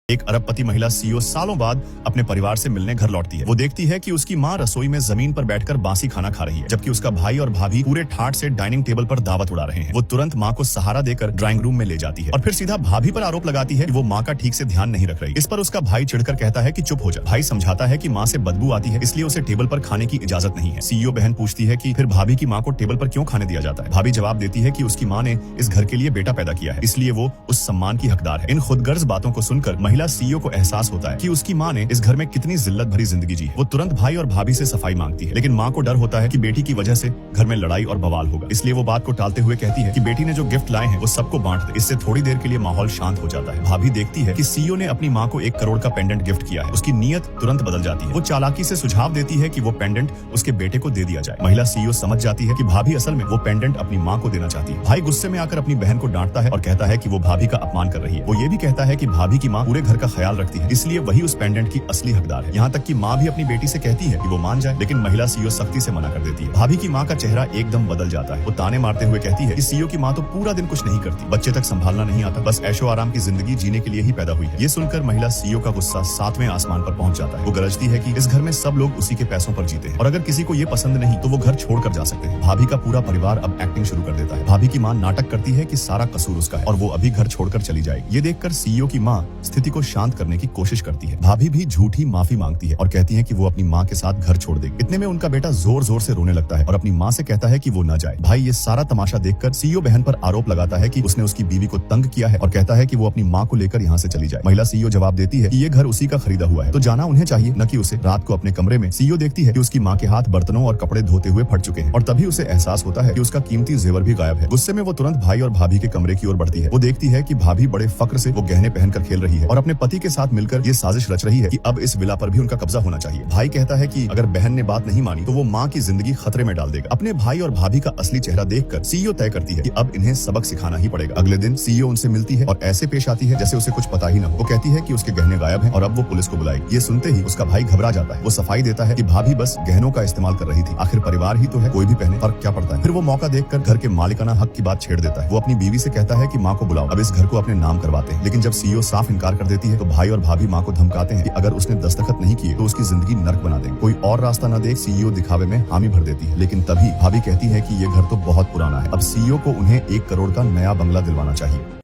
एक अरबपति महिला सीईओ सालों बाद अपने परिवार से मिलने घर लौटती है। वो देखती है कि उसकी माँ रसोई में जमीन पर बैठकर बासी खाना खा रही है, जबकि उसका भाई और भाभी पूरे ठाट से डाइनिंग टेबल पर दावत उड़ा रहे हैं। वो तुरंत माँ को सहारा देकर ड्राइंग रूम में ले जाती है और फिर सीधा भाभी पर आरोप लगाती है कि वो माँ का ठीक से ध्यान नहीं रख रही। इस पर उसका भाई चिढ़कर कहता है कि चुप हो जा। भाई समझाता है कि माँ से बदबू आती है, इसलिए उसे टेबल पर खाने की इजाजत नहीं है। सीईओ बहन पूछती है कि फिर भाभी की माँ को टेबल पर क्यों खाने दिया जाता है। भाभी जवाब देती है कि उसकी माँ ने इस घर के लिए बेटा पैदा किया है, इसलिए वो उस सम्मान की हकदार है। इन खुदगर्ज बातों को सुनकर महिला सीईओ को एहसास होता है कि उसकी माँ ने इस घर में कितनी जिल्लत भरी जिंदगी जी है। वो तुरंत भाई और भाभी से सफाई मांगती है, लेकिन माँ को डर होता है कि बेटी की वजह से घर में लड़ाई और बवाल होगा, इसलिए वो बात को टालते हुए कहती है कि बेटी ने जो गिफ्ट लाए हैं वो सबको बांट दे। इससे थोड़ी देर के लिए माहौल शांत हो जाता है। भाभी देखती है कि सीईओ ने अपनी माँ को 1 करोड़ का पेंडेंट गिफ्ट किया है। उसकी नीयत तुरंत बदल जाती है। वो चालाकी से सुझाव देती है कि वो पेंडेंट उसके बेटे को दे दिया जाए। महिला सीईओ समझ जाती है कि भाभी असल में वो पेंडेंट अपनी माँ को देना चाहती है। भाई गुस्से में आकर अपनी बहन को डांटता है और कहता है कि वो भाभी का अपमान कर रही है। वो ये भी कहता है कि भाभी की माँ पूरे घर का ख्याल रखती है, इसलिए वही उस पेंडेंट की असली हकदार है। यहाँ तक कि माँ भी अपनी बेटी से कहती है कि वो मान जाए, लेकिन महिला सीईओ सख्ती से मना कर देती है। भाभी की माँ का चेहरा एकदम बदल जाता है। वो ताने मारते हुए कहती है कि सीईओ की माँ तो पूरा दिन कुछ नहीं करती, बच्चे तक संभालना नहीं आता, बस ऐशो आराम की जिंदगी जीने के लिए ही पैदा हुई है। ये सुनकर महिला सीईओ का गुस्सा 7वें आसमान पर पहुंच जाता है। वो गरजती है कि इस घर में सब लोग उसी के पैसों पर जीते हैं और अगर किसी को ये पसंद नहीं तो वो घर छोड़कर जा सकते हैं। भाभी का पूरा परिवार अब एक्टिंग शुरू कर देता है। भाभी की माँ नाटक करती है कि सारा कसूर उसका है और वो अभी घर छोड़कर चली जाएगी। ये देखकर सीईओ की माँ स्थिति को शांत करने की कोशिश करती है। भाभी भी झूठी माफी मांगती है और कहती है कि वो अपनी माँ के साथ घर छोड़ देगी। इतने में उनका बेटा जोर जोर से रोने लगता है और अपनी माँ से कहता है कि वो न जाए। भाई ये सारा तमाशा देखकर सीईओ बहन पर आरोप लगाता है कि उसने उसकी बीवी को तंग किया है और कहता है कि वो अपनी माँ को लेकर यहाँ से चली जाए। महिला सीईओ जवाब देती है कि ये घर उसी का खरीदा हुआ है, तो जाना उन्हें चाहिए, न कि उसे। रात को अपने कमरे में सीईओ देखती है कि उसकी माँ के हाथ बर्तनों और कपड़े धोते हुए फट चुके हैं और तभी उसे एहसास होता है कि उसका कीमती जेवर भी गायब है। गुस्से में वो तुरंत भाई और भाभी के कमरे की ओर बढ़ती है। वो देखती है कि भाभी बड़े फक्र से वो गहने पहनकर खेल रही है और अपने पति के साथ मिलकर ये साजिश रच रही है कि अब इस विला पर भी उनका कब्जा होना चाहिए। भाई कहता है कि अगर बहन ने बात नहीं मानी तो वो माँ की जिंदगी खतरे में डाल देगा। अपने भाई और भाभी का असली चेहरा देखकर सीईओ तय करती है कि अब इन्हें सबक सिखाना ही पड़ेगा। अगले दिन सीईओ उनसे मिलती है और ऐसे पेश आती है जैसे उसे कुछ पता ही न हो। वो कहती है कि उसके गहने गायब हैं और अब वो पुलिस को बुलाएगी। ये सुनते ही उसका भाई घबरा जाता है। वो सफाई देता है कि भाभी बस गहनों का इस्तेमाल कर रही थी, आखिर परिवार ही तो है, कोई भी पहने, फर्क क्या पड़ता है। फिर वो मौका देखकर घर के मालिकाना हक की बात छेड़ देता है। वो अपनी बीवी से कहता है कि माँ को बुलाओ, अब इस घर को अपने नाम करवाते हैं। लेकिन जब सीईओ साफ इनकार कर देती है तो भाई और भाभी माँ को धमकाते हैं कि अगर उसने दस्तखत नहीं किए तो उसकी जिंदगी नर्क बना देंगे। कोई और रास्ता न देख सीईओ दिखावे में हामी भर देती है, लेकिन तभी भाभी कहती है कि ये घर तो बहुत पुराना है, अब सीईओ को उन्हें 1 करोड़ का नया बंगला दिलवाना चाहिए।